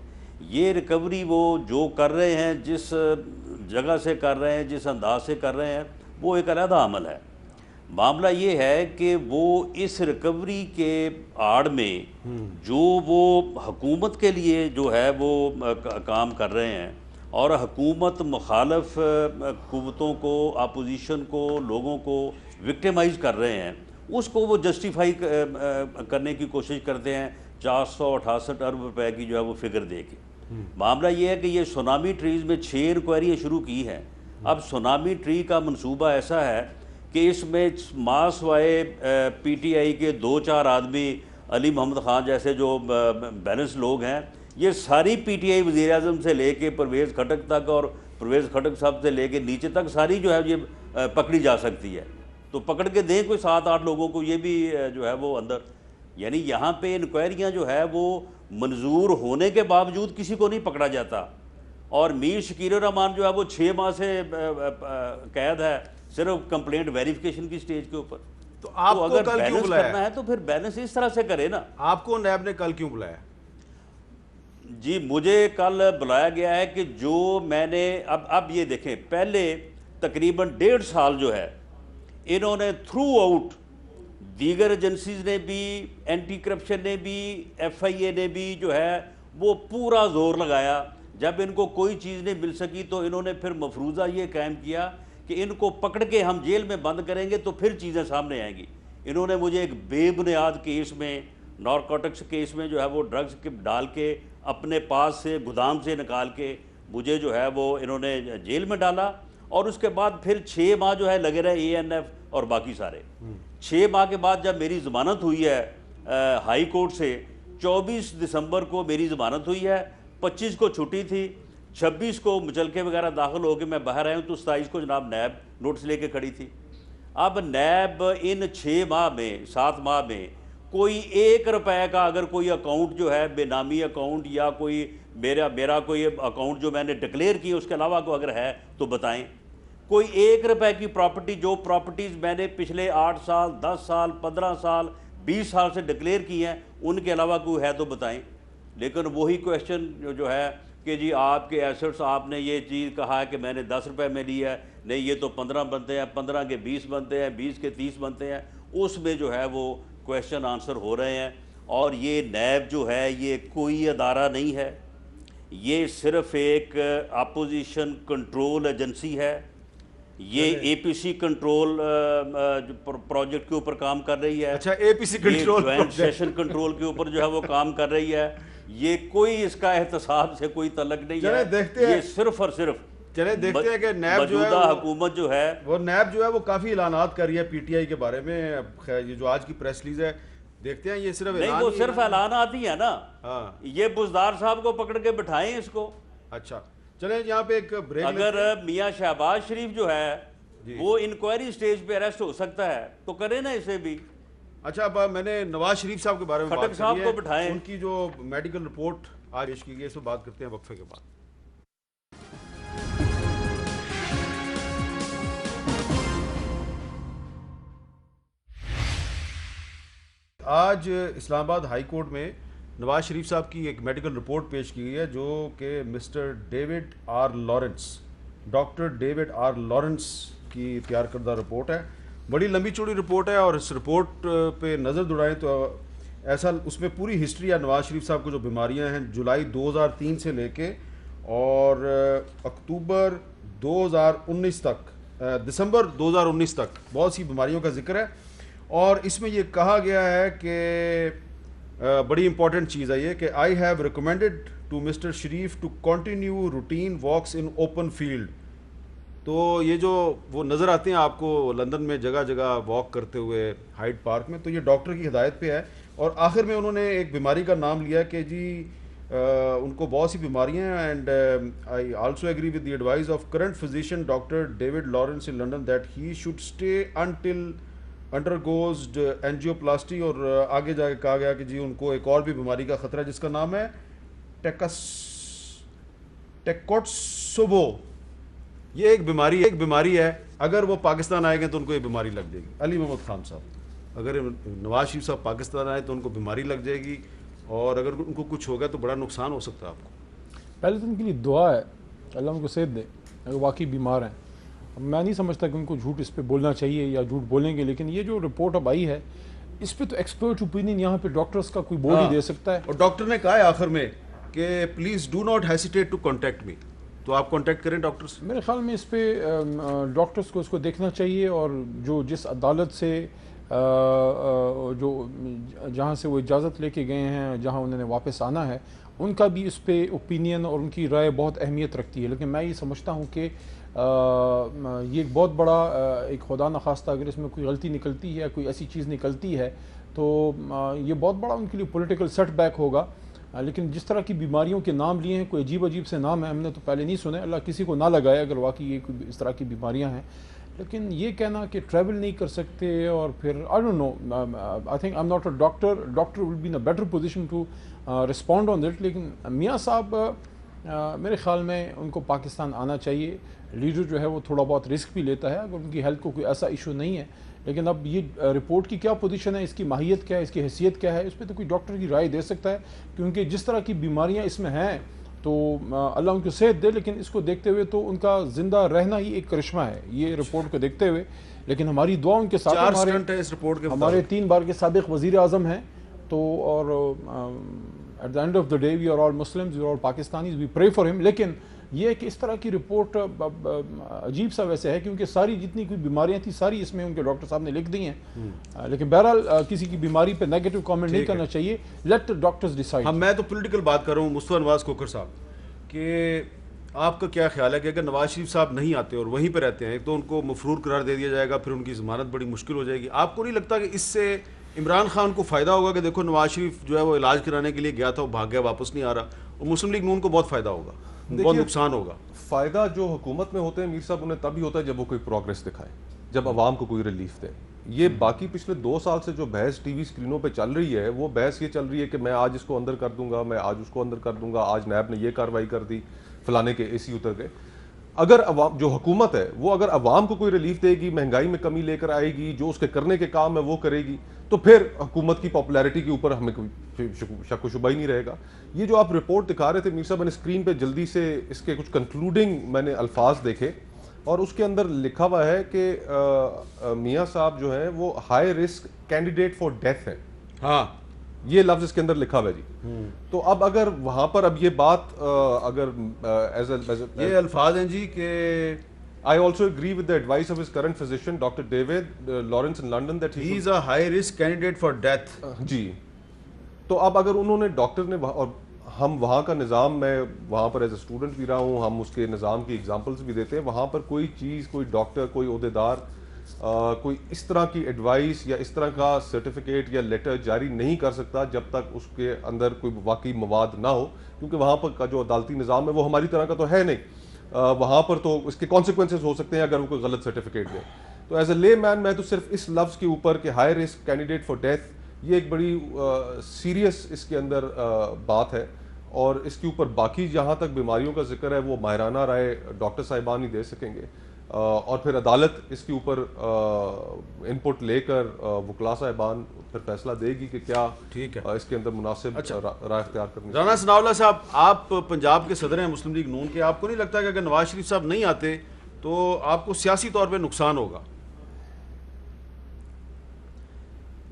یہ ریکوری وہ جو کر رہے ہیں, جس جگہ سے کر رہے ہیں, جس انداز سے کر رہے ہیں, وہ ایک علیحدہ عمل ہے. معاملہ یہ ہے کہ وہ اس ریکوری کے آڑ میں جو وہ حکومت کے لیے جو ہے وہ کام کر رہے ہیں, اور حکومت مخالف قوتوں کو, اپوزیشن کو, لوگوں کو وکٹیمائز کر رہے ہیں, اس کو وہ جسٹیفائی کرنے کی کوشش کرتے ہیں 468 ارب روپے کی جو ہے وہ فگر دے کے. معاملہ یہ ہے کہ یہ سونامی ٹریز میں 6 انکوائریاں شروع کی ہیں. اب سونامی ٹری کا منصوبہ ایسا ہے کہ اس میں ماس وائے PTI کے 2-4 آدمی, علی محمد خان جیسے جو بیلنس لوگ ہیں, یہ ساری PTI وزیر اعظم سے لے کے پرویز خٹک تک, اور پرویز خٹک صاحب سے لے کے نیچے تک ساری جو ہے یہ پکڑی جا سکتی ہے. تو پکڑ کے دیں کوئی 7-8 لوگوں کو, یہ بھی جو ہے وہ اندر, یعنی یہاں پہ انکوائریاں جو ہے وہ منظور ہونے کے باوجود کسی کو نہیں پکڑا جاتا. اور میر شکیر الرحمان جو ہے وہ 6 ماہ سے قید ہے صرف کمپلینٹ ویریفیکیشن کی سٹیج کے اوپر. تو آپ کو اگر کل کیوں بیلنس بلایا کرنا ہے تو پھر بیلنس اس طرح سے کرے نا. آپ کو نیب نے کل کیوں بلایا؟ جی مجھے کل بلایا گیا ہے کہ جو میں نے اب یہ دیکھیں, پہلے تقریباً 1.5 سال جو ہے انہوں نے تھرو آؤٹ, دیگر ایجنسیز نے بھی, اینٹی کرپشن نے بھی, FIA نے بھی جو ہے وہ پورا زور لگایا. جب ان کو کوئی چیز نہیں مل سکی تو انہوں نے پھر مفروضہ یہ قائم کیا کہ ان کو پکڑ کے ہم جیل میں بند کریں گے تو پھر چیزیں سامنے آئیں گی. انہوں نے مجھے ایک بے بنیاد کیس میں, نارکوٹکس کیس میں جو ہے وہ ڈرگز ڈال کے اپنے پاس سے گودام سے نکال کے مجھے جو ہے وہ انہوں نے جیل میں ڈالا. اور اس کے بعد پھر 6 ماہ جو ہے لگے رہے ANF اور باقی سارے. 6 ماہ کے بعد جب میری ضمانت ہوئی ہے ہائی کورٹ سے, 24 دسمبر کو میری ضمانت ہوئی ہے, 25 کو چھٹی تھی, 26 کو مچلکے وغیرہ داخل ہو کے میں باہر آیا ہوں تو 27 کو جناب نیب نوٹس لے کے کھڑی تھی. اب نیب ان 6 ماہ میں 7 ماہ میں کوئی 1 روپے کا اگر کوئی اکاؤنٹ جو ہے بے نامی اکاؤنٹ یا کوئی میرا کوئی اکاؤنٹ جو میں نے ڈکلیئر کی اس کے علاوہ کو اگر ہے تو بتائیں. کوئی 1 روپے کی پراپرٹی جو پراپرٹیز میں نے پچھلے 8 سال 10 سال 15 سال 20 سال سے ڈکلیئر کی ہیں ان کے علاوہ کوئی ہے تو بتائیں. لیکن وہی کویشچن جو ہے کہ جی آپ کے ایسٹس آپ نے یہ چیز کہا ہے کہ میں نے 10 روپے میں لی ہے, نہیں یہ تو 15 بنتے ہیں, 15 کے 20 بنتے ہیں, 20 کے 30 بنتے ہیں, اس میں جو ہے وہ کویشچن آنسر ہو رہے ہیں. اور یہ نیب جو ہے یہ کوئی ادارہ نہیں ہے, یہ صرف ایک اپوزیشن کنٹرول ایجنسی ہے. یہ اے پی سی کنٹرول پروجیکٹ کے اوپر کام کر رہی ہے. اچھا, اے پی سی کنٹرول جوائنٹ سیشن کنٹرول کے اوپر جو ہے وہ کام کر رہی ہے. یہ کوئی اس کا احتساب سے کوئی تعلق نہیں ہے, یہ صرف اور صرف چلے دیکھتے ہیں کہ نیب جو ہے موجودہ حکومت جو ہے وہ نیب جو ہے وہ کافی اعلانات کر رہی ہے پی ٹی آئی کے بارے میں. یہ جو آج کی پریس ریلیز ہے دیکھتے ہیں, یہ صرف نہیں, وہ صرف اعلانات ہی ہے نا. ہاں, یہ بزدار صاحب کو پکڑ کے بٹھائیں اس کو. اچھا چلیں یہاں پہ ایک بریک. اگر میاں شہباز شریف جو ہے وہ انکوائری سٹیج پہ اریسٹ ہو سکتا ہے تو کرے نا اسے بھی. اچھا, اب میں نے نواز شریف صاحب کے بارے میں خٹک صاحب کو بٹھائیں, ان کی جو میڈیکل رپورٹ آج پیش کی گئی اس پہ بات کرتے ہیں وقفے کے بعد. آج اسلام آباد ہائی کورٹ میں نواز شریف صاحب کی ایک میڈیکل رپورٹ پیش کی گئی ہے جو کہ mister David R Lawrence, doctor David R Lawrence کی تیار کردہ رپورٹ ہے. بڑی لمبی چوڑی رپورٹ ہے اور اس رپورٹ پہ نظر دوڑائیں تو ایسا اس میں پوری ہسٹری ہے نواز شریف صاحب کو جو بیماریاں ہیں جولائی 2003 سے لے کے اور اکتوبر 2019 تک, دسمبر 2019 تک بہت سی بیماریوں کا ذکر ہے. اور اس میں یہ کہا گیا ہے کہ بڑی امپورٹنٹ چیز ہے یہ کہ I have recommended to mister Sharif to continue routine walks in open field. تو یہ جو وہ نظر آتے ہیں آپ کو لندن میں جگہ جگہ واک کرتے ہوئے ہائیڈ پارک میں, تو یہ ڈاکٹر کی ہدایت پہ ہے. اور آخر میں انہوں نے ایک بیماری کا نام لیا کہ جی ان کو بہت سی بیماریاں ہیں. And I also agree with the advice of current physician doctor David Lawrence in London that he should stay until undergoes angioplasty. اور آگے جا کے کہا گیا کہ جی ان کو ایک اور بھی بیماری کا خطرہ ہے جس کا نام ہے ٹیکوٹسوبو. یہ ایک بیماری ہے, اگر وہ پاکستان آئے گے تو ان کو یہ بیماری لگ جائے گی. علی محمد خان صاحب, اگر نواز شریف صاحب پاکستان آئے تو ان کو بیماری لگ جائے گی اور اگر ان کو کچھ ہو گیا تو بڑا نقصان ہو سکتا ہے آپ کو. پہلے تو ان کے لیے دعا ہے, اللہ ان کو صحت دے اگر واقعی بیمار ہیں. میں نہیں سمجھتا کہ ان کو جھوٹ اس پہ بولنا چاہیے یا جھوٹ بولیں گے, لیکن یہ جو رپورٹ اب آئی ہے اس پہ تو ایکسپرٹ اوپینین یہاں پہ ڈاکٹرز کا کوئی بول ہی دے سکتا ہے. اور ڈاکٹر نے کہا ہے آخر میں کہ please do not hesitate to contact me, تو آپ کانٹیکٹ کریں ڈاکٹر سے. میرے خیال میں اس پہ ڈاکٹرز کو اس کو دیکھنا چاہیے اور جو جس عدالت سے جو جہاں سے وہ اجازت لے کے گئے ہیں جہاں انہوں نے واپس آنا ہے ان کا بھی اس پہ اوپینین اور ان کی رائے بہت اہمیت رکھتی ہے. لیکن میں یہ سمجھتا ہوں کہ یہ ایک بہت بڑا ایک خدا نخواستہ اگر اس میں کوئی غلطی نکلتی ہے کوئی ایسی چیز نکلتی ہے تو یہ بہت بڑا ان کے لیے پولیٹیکل سیٹ بیک ہوگا. لیکن جس طرح کی بیماریوں کے نام لیے ہیں کوئی عجیب عجیب سے نام ہیں, ہم نے تو پہلے نہیں سنے, اللہ کسی کو نہ لگائے اگر واقعی یہ کوئی اس طرح کی بیماریاں ہیں. لیکن یہ کہنا کہ ٹریول نہیں کر سکتے اور پھر I don't know, I think I am not a doctor will be in a better position to respond on that. لیکن میاں صاحب میرے خیال میں ان کو پاکستان آنا چاہیے. لیڈر جو ہے وہ تھوڑا بہت رسک بھی لیتا ہے اگر ان کی ہیلتھ کو کوئی ایسا ایشو نہیں ہے. لیکن اب یہ رپورٹ کی کیا پوزیشن ہے, اس کی ماہیت کیا ہے, اس کی حیثیت کیا ہے, اس پہ تو کوئی ڈاکٹر کی رائے دے سکتا ہے. کیونکہ جس طرح کی بیماریاں اس میں ہیں تو اللہ ان کو صحت دے, لیکن اس کو دیکھتے ہوئے تو ان کا زندہ رہنا ہی ایک کرشمہ ہے یہ رپورٹ کو دیکھتے ہوئے. لیکن ہماری دعا ان کے ساتھ, ہمارے 3 بار کے سابق وزیر اعظم ہیں تو, اور at the end of the day we are all Muslims, we are all Pakistanis, we pray for ہم. لیکن یہ کہ اس طرح کی رپورٹ عجیب سا ویسے ہے کیونکہ ساری جتنی کوئی بیماریاں تھیں ساری اس میں ان کے ڈاکٹر صاحب نے لکھ دی ہیں. لیکن بہرحال کسی کی بیماری پہ نیگیٹو کامنٹ نہیں کرنا چاہیے, لیٹ ڈاکٹرز ڈیسائیڈ. ہاں, میں تو پولیٹیکل بات کر رہا ہوں مصطفیٰ نواز کھوکھر صاحب کہ آپ کا کیا خیال ہے کہ اگر نواز شریف صاحب نہیں آتے اور وہیں پہ رہتے ہیں ایک تو ان کو مفرور قرار دے دیا جائے گا, پھر ان کی ضمانت بڑی مشکل ہو جائے گی. آپ کو نہیں لگتا کہ اس سے عمران خان کو فائدہ ہوگا کہ دیکھو نواز شریف جو ہے وہ علاج کرانے کے لیے گیا تھا, وہ بھاگ گیا, واپس نہیں آ رہا, اور مسلم لیگ نون کو بہت فائدہ ہوگا؟ بہت نقصان ہوگا. فائدہ جو حکومت میں ہوتے ہیں میر صاحب انہیں تبھی ہوتا ہے جب وہ کوئی پروگریس دکھائے, جب عوام کو کوئی ریلیف دے. یہ باقی پچھلے 2 سال سے جو بحث ٹی وی اسکرینوں پہ چل رہی ہے, وہ بحث یہ چل رہی ہے کہ میں آج اس کو اندر کر دوں گا, میں آج اس کو اندر کر دوں گا, آج نیب نے یہ کارروائی کر دی, فلانے کے اے سی اتر گئے. اگر عوام جو حکومت ہے وہ اگر عوام کو کوئی ریلیف دے گی, مہنگائی میں کمی لے کر آئے گی, جو اس کے کرنے کے کام ہے وہ کرے گی, تو پھر حکومت کی پاپولیرٹی کے اوپر ہمیں کوئی شک و شبہ ہی نہیں رہے گا. یہ جو آپ رپورٹ دکھا رہے تھے میر صاحب, میں نے اسکرین پہ جلدی سے اس کے کچھ کنکلوڈنگ میں نے الفاظ دیکھے, اور اس کے اندر لکھا ہوا ہے کہ میاں صاحب جو ہیں وہ high risk candidate for death ہیں. ہاں, یہ لفظ اس کے اندر لکھا ہوا ہے جی. تو اب اگر وہاں پر اب یہ بات اگر یہ الفاظ ہیں جی کہ I also agree with the advice of his current physician, Dr. David Lawrence in London, that he is a high risk candidate for death. جی. تو اب اگر انہوں نے ڈاکٹر نے, اور ہم وہاں کا نظام, میں وہاں پر ایز اے اسٹوڈنٹ بھی رہا ہوں, ہم اس کے نظام کی ایگزامپلس بھی دیتے ہیں. وہاں پر کوئی چیز, کوئی ڈاکٹر, کوئی عہدیدار کوئی اس طرح کی ایڈوائس یا اس طرح کا سرٹیفکیٹ یا لیٹر جاری نہیں کر سکتا جب تک اس کے اندر کوئی واقعی مواد نہ ہو, کیونکہ وہاں پر کا جو عدالتی نظام ہے وہ ہماری طرح کا تو ہے نہیں. وہاں پر تو اس کے کانسیکوینسز ہو سکتے ہیں اگر وہ کوئی غلط سرٹیفکیٹ دے. تو ایز اے لے مین میں تو صرف اس لفظ کے اوپر کہ high risk candidate for death, یہ ایک بڑی سیریس اس کے اندر بات ہے, اور اس کے اوپر باقی جہاں تک بیماریوں کا ذکر ہے وہ ماہرانہ رائے ڈاکٹر صاحبان ہی دے سکیں گے, اور پھر عدالت اس کے اوپر ان پٹ لے کر وکلاء صاحبان پھر فیصلہ دے گی کہ کیا ٹھیک ہے اس کے اندر مناسب رائے اختیار کرنی. رانا ثناء اللہ صاحب, آپ پنجاب کے صدر ہیں مسلم لیگ نون کے, آپ کو نہیں لگتا کہ اگر نواز شریف صاحب نہیں آتے تو آپ کو سیاسی طور پہ نقصان ہوگا؟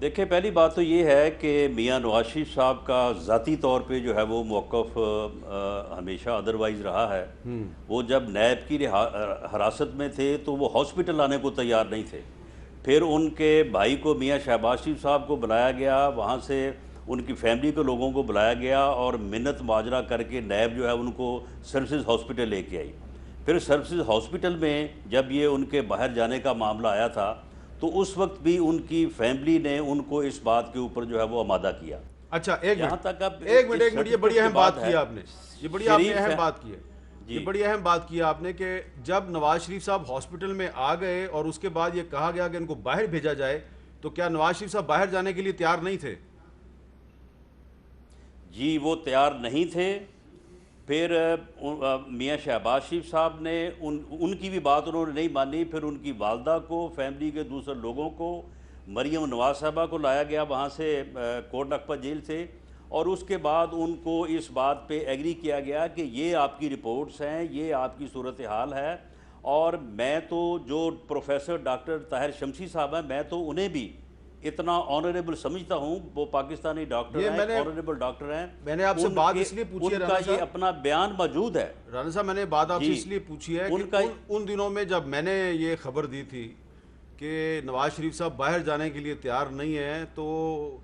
دیکھیں, پہلی بات تو یہ ہے کہ میاں نواز شریف صاحب کا ذاتی طور پہ جو ہے وہ موقف ہمیشہ ادروائز رہا ہے. وہ جب نیب کی حراست میں تھے تو وہ ہاسپٹل آنے کو تیار نہیں تھے. پھر ان کے بھائی کو میاں شہباز شریف صاحب کو بلایا گیا, وہاں سے ان کی فیملی کے لوگوں کو بلایا گیا, اور منت ماجرہ کر کے نیب جو ہے ان کو سروسز ہاسپٹل لے کے آئی. پھر سروسز ہاسپٹل میں جب یہ ان کے باہر جانے کا معاملہ آیا تھا تو اس وقت بھی ان کی فیملی نے ان کو اس بات کے اوپر جو ہے وہ آمادہ کیا. اچھا, ایک منٹ, یہ بڑی اہم بات کی آپ نے, یہ بڑی اہم بات کی ہے, یہ بڑی اہم بات کی آپ نے کہ جب نواز شریف صاحب ہاسپٹل میں آ گئے اور اس کے بعد یہ کہا گیا کہ ان کو باہر بھیجا جائے, تو کیا نواز شریف صاحب باہر جانے کے لیے تیار نہیں تھے؟ جی, وہ تیار نہیں تھے. پھر میاں شہباز شریف صاحب نے ان کی بھی بات انہوں نے نہیں مانی. پھر ان کی والدہ کو, فیملی کے دوسرے لوگوں کو, مریم نواز صاحبہ کو لایا گیا وہاں سے کوٹ نقبہ جیل سے, اور اس کے بعد ان کو اس بات پہ ایگری کیا گیا کہ یہ آپ کی رپورٹس ہیں, یہ آپ کی صورتحال ہے. اور میں تو جو پروفیسر ڈاکٹر طاہر شمشی صاحب ہیں, میں تو انہیں بھی اتنا آنریبل سمجھتا ہوں. وہ پاکستانی ڈاکٹر ہیں, آنریبل ڈاکٹر ہیں. میں نے آپ سے بات اس لیے پوچھی ہے, ان کا یہ اپنا بیان موجود ہے. رانا صاحب, میں نے بات آپ سے اس لیے پوچھی ہے کہ ان دنوں میں جب میں نے یہ خبر دی تھی کہ نواز شریف صاحب باہر جانے کے لیے تیار نہیں ہیں, تو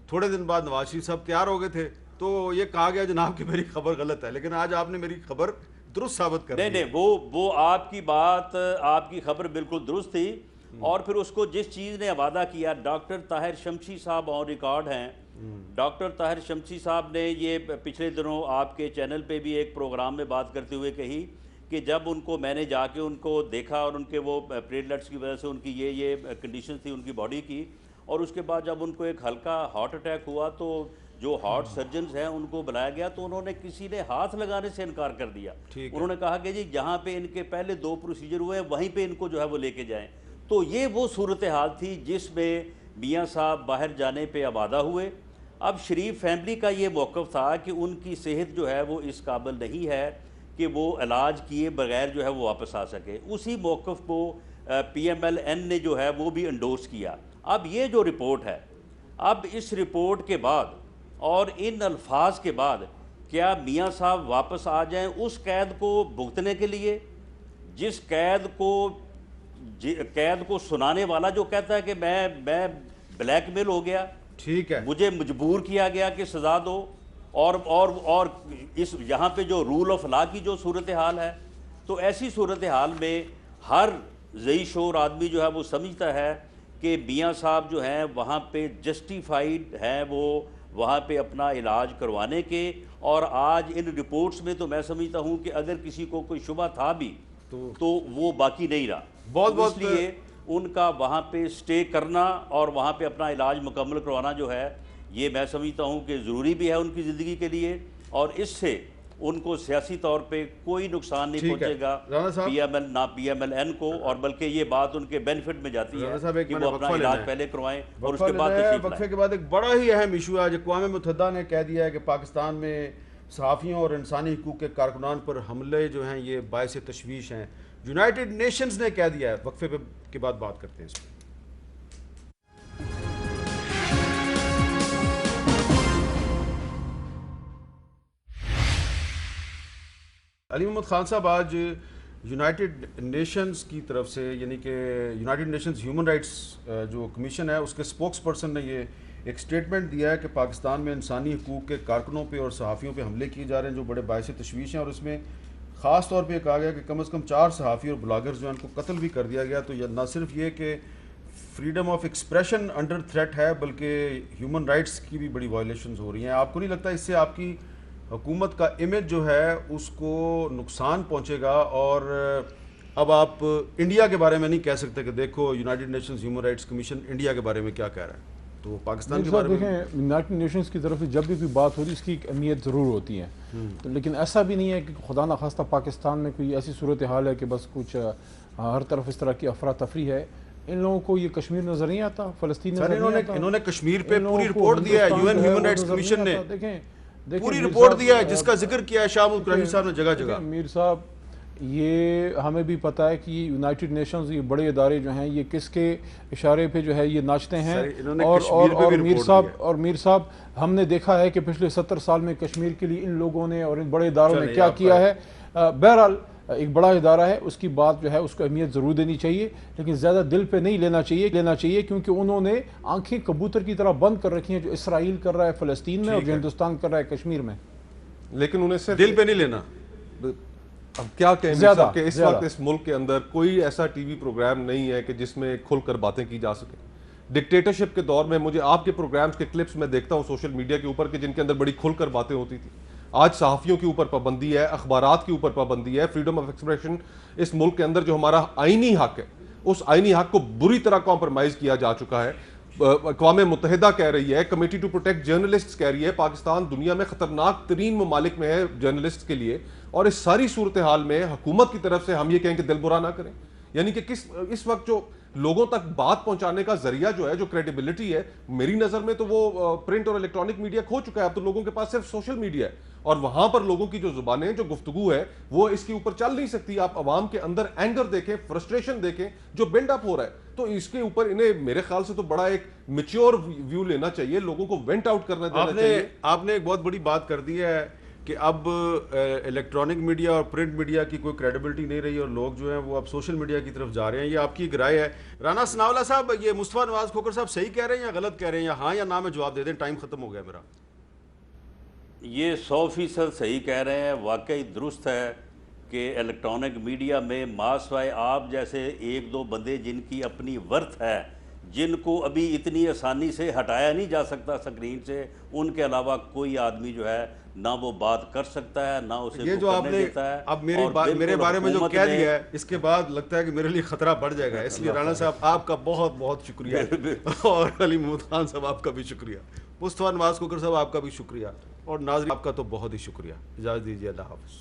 تھوڑے دن بعد نواز شریف صاحب تیار ہو گئے تھے, تو یہ کہا گیا جناب کہ میری خبر غلط ہے. لیکن آج آپ نے میری خبر درست ثابت کر دی. نہیں, وہ آپ کی بات, آپ کی خبر بالکل درست تھی. اور پھر اس کو جس چیز نے وعدہ کیا, ڈاکٹر طاہر شمشی صاحب آن ریکارڈ ہیں. ڈاکٹر طاہر شمشی صاحب نے یہ پچھلے دنوں آپ کے چینل پہ بھی ایک پروگرام میں بات کرتے ہوئے کہی کہ جب ان کو میں نے جا کے ان کو دیکھا, اور ان کے وہ پلیٹلیٹس کی وجہ سے ان کی یہ کنڈیشن تھی ان کی باڈی کی, اور اس کے بعد جب ان کو ایک ہلکا ہارٹ اٹیک ہوا تو جو ہارٹ سرجنز ہیں ان کو بلایا گیا, تو انہوں نے کسی نے ہاتھ لگانے سے انکار کر دیا. انہوں نے کہا کہ جی جہاں پہ ان کے پہلے 2 پروسیجر ہوئے ہیں وہیں پہ ان کو جو ہے وہ لے کے جائیں. تو یہ وہ صورتحال تھی جس میں میاں صاحب باہر جانے پہ آمادہ ہوئے. اب شریف فیملی کا یہ موقف تھا کہ ان کی صحت جو ہے وہ اس قابل نہیں ہے کہ وہ علاج کیے بغیر جو ہے وہ واپس آ سکے. اسی موقف کو پی ایم ایل این نے جو ہے وہ بھی انڈورس کیا. اب یہ جو رپورٹ ہے, اب اس رپورٹ کے بعد اور ان الفاظ کے بعد کیا میاں صاحب واپس آ جائیں اس قید کو بھگتنے کے لیے, جس قید کو سنانے والا جو کہتا ہے کہ میں بلیک میل ہو گیا, ٹھیک ہے, مجھے مجبور کیا گیا کہ سزا دو, اور اس یہاں پہ جو رول آف لا کی جو صورتحال ہے, تو ایسی صورتحال میں ہر ذی شعور آدمی جو ہے وہ سمجھتا ہے کہ میاں صاحب جو ہیں وہاں پہ جسٹیفائیڈ ہیں, وہ وہاں پہ اپنا علاج کروانے کے، اور آج ان رپورٹس میں تو میں سمجھتا ہوں کہ اگر کسی کو کوئی شبہ تھا بھی تو وہ باقی نہیں رہا. بہت اس لیے ان کا وہاں پہ سٹے کرنا اور وہاں پہ اپنا علاج مکمل کروانا جو ہے یہ میں سمجھتا ہوں کہ ضروری بھی ہے ان کی زندگی کے لیے، اور اس سے ان کو سیاسی طور پہ کوئی نقصان نہیں پہنچے گا پی ایم ایل نہ پی ایم ایل این کو، اور بلکہ یہ بات ان کے بینیفٹ میں جاتی ہے کہ وہ اپنا علاج پہلے کروائیں اور اس کے بعد تشریف لائیں. وقفے کے بعد ایک بڑا ہی اہم ایشو ہے. آج اقوام متحدہ نے کہہ دیا ہے کہ پاکستان میں صحافیوں اور انسانی حقوق کے کارکنان پر حملے جو ہیں یہ باعث تشویش ہیں. یونائٹڈ نیشنز نے کہہ دیا ہے. وقفے کے بعد بات کرتے ہیں اس پہ. علی محمد خان صاحب، آج یونائٹڈ نیشنز کی طرف سے، یعنی کہ یونائٹڈ نیشنز ہیومن رائٹس جو کمیشن ہے اس کے اسپوکس پرسن نے یہ ایک سٹیٹمنٹ دیا ہے کہ پاکستان میں انسانی حقوق کے کارکنوں پہ اور صحافیوں پہ حملے کیے جا رہے ہیں جو بڑے باعث تشویش ہیں، اور اس میں خاص طور پہ کہا گیا کہ کم از کم 4 صحافی اور بلاگرز جو ہیں ان کو قتل بھی کر دیا گیا. تو یہ نہ صرف یہ کہ freedom of expression under threat ہے بلکہ ہیومن رائٹس کی بھی بڑی وائلیشنز ہو رہی ہیں. آپ کو نہیں لگتا اس سے آپ کی حکومت کا امیج جو ہے اس کو نقصان پہنچے گا؟ اور اب آپ انڈیا کے بارے میں نہیں کہہ سکتے کہ دیکھو United nations human rights commission India کے بارے میں کیا کہہ رہا ہے، تو پاکستان کے بارے میں دیکھیں یونائٹڈ نیشنز کی طرف سے جب بھی کوئی بات ہو رہی ہے اس کی ایک اہمیت ضرور ہوتی ہے، لیکن ایسا بھی نہیں ہے کہ خدا نخواستہ پاکستان میں کوئی ایسی صورتحال ہے کہ بس کچھ ہر طرف اس طرح کی افراتفری ہے. ان لوگوں کو یہ کشمیر نظر نہیں آتا، فلسطین نظر نہیں آتا. انہوں نے کشمیر پہ پوری رپورٹ دیا ہے. U N human rights commission نے دیکھیں پوری رپورٹ دیا ہے جس کا ذکر کیا ہے شاہ محمود قریشی صاحب نے جگہ جگہ. میر صاحب، یہ ہمیں بھی پتہ ہے کہ یونائٹڈ نیشنز یہ بڑے ادارے جو ہیں یہ کس کے اشارے پہ جو ہے یہ ناچتے ہیں. اور میر صاحب ہم نے دیکھا ہے کہ پچھلے 70 سال میں کشمیر کے لیے ان لوگوں نے اور ان بڑے اداروں نے کیا کیا ہے. بہرحال ایک بڑا ادارہ ہے، اس کی بات جو ہے اس کو اہمیت ضرور دینی چاہیے، لیکن زیادہ دل پہ نہیں لینا چاہیے کیونکہ انہوں نے آنکھیں کبوتر کی طرح بند کر رکھی ہیں جو اسرائیل کر رہا ہے فلسطین میں اور جو ہندوستان کر رہا ہے کشمیر میں. لیکن انہیں صرف دل پہ نہیں لینا. اب کیا کہیں کہ اس وقت اس ملک کے اندر کوئی ایسا ٹی وی پروگرام نہیں ہے کہ جس میں کھل کر باتیں کی جا سکیں. ڈکٹیٹرشپ کے دور میں مجھے آپ کے پروگرامز کے کلپس میں دیکھتا ہوں سوشل میڈیا کے اوپر کہ جن کے اندر بڑی کھل کر باتیں ہوتی تھی. آج صحافیوں کے اوپر پابندی ہے، اخبارات کے اوپر پابندی ہے. فریڈم آف ایکسپریشن اس ملک کے اندر جو ہمارا آئینی حق ہے اس آئینی حق کو بری طرح کمپرومائز کیا جا چکا ہے. اقوام متحدہ کہہ رہی ہے، کمیٹی ٹو پروٹیکٹ جرنلسٹس کہہ رہی ہے پاکستان دنیا میں خطرناک ترین ممالک میں ہے جرنلسٹ کے لیے، اور اس ساری صورتحال میں حکومت کی طرف سے ہم یہ کہیں کہ دل برا نہ کریں. یعنی کہ اس وقت جو لوگوں تک بات پہنچانے کا ذریعہ جو ہے، جو کریڈیبلٹی ہے، میری نظر میں تو وہ پرنٹ اور الیکٹرانک میڈیا کھو چکا ہے. اب تو لوگوں کے پاس صرف سوشل میڈیا ہے اور وہاں پر لوگوں کی جو زبانیں جو گفتگو ہے وہ اس کے اوپر چل نہیں سکتی. آپ عوام کے اندر اینگر دیکھیں، فرسٹریشن دیکھیں جو بلڈ اپ ہو رہا ہے، تو اس کے اوپر انہیں میرے خیال سے تو بڑا ایک میچور ویو لینا چاہیے، لوگوں کو وینٹ آؤٹ کرنا دینا چاہیے. آپ نے ایک بہت بڑی بات کر دی ہے کہ اب الیکٹرانک میڈیا اور پرنٹ میڈیا کی کوئی کریڈیبلٹی نہیں رہی اور لوگ جو ہیں وہ اب سوشل میڈیا کی طرف جا رہے ہیں. یہ آپ کی ایک رائے ہے. رانا ثناءاللہ صاحب، یہ مصطفیٰ نواز کھوکھر صاحب صحیح کہہ رہے ہیں یا غلط کہہ رہے ہیں، یا ہاں یا نہ میں جواب دے دیں، ٹائم ختم ہو گیا میرا. یہ 100% صحیح کہہ رہے ہیں. واقعی درست ہے کہ الیکٹرانک میڈیا میں ماسوائے آپ جیسے ایک دو بندے جن کی اپنی ورتھ ہے، جن کو ابھی اتنی آسانی سے ہٹایا نہیں جا سکتا سکرین سے، ان کے علاوہ کوئی آدمی جو ہے نہ وہ بات کر سکتا ہے نہ اسے یہ جو آپ نے اب میرے بارے میں جو کہہ دیا ہے اس کے بعد لگتا ہے کہ میرے لیے خطرہ بڑھ جائے گا. اس لیے رانا صاحب آپ کا بہت بہت شکریہ، اور علی محمود خان صاحب آپ کا بھی شکریہ، مصطفیٰ نواز کھوکھر صاحب آپ کا بھی شکریہ، اور ناظرین آپ کا تو بہت ہی شکریہ. اجازت دیجیے، اللہ حافظ.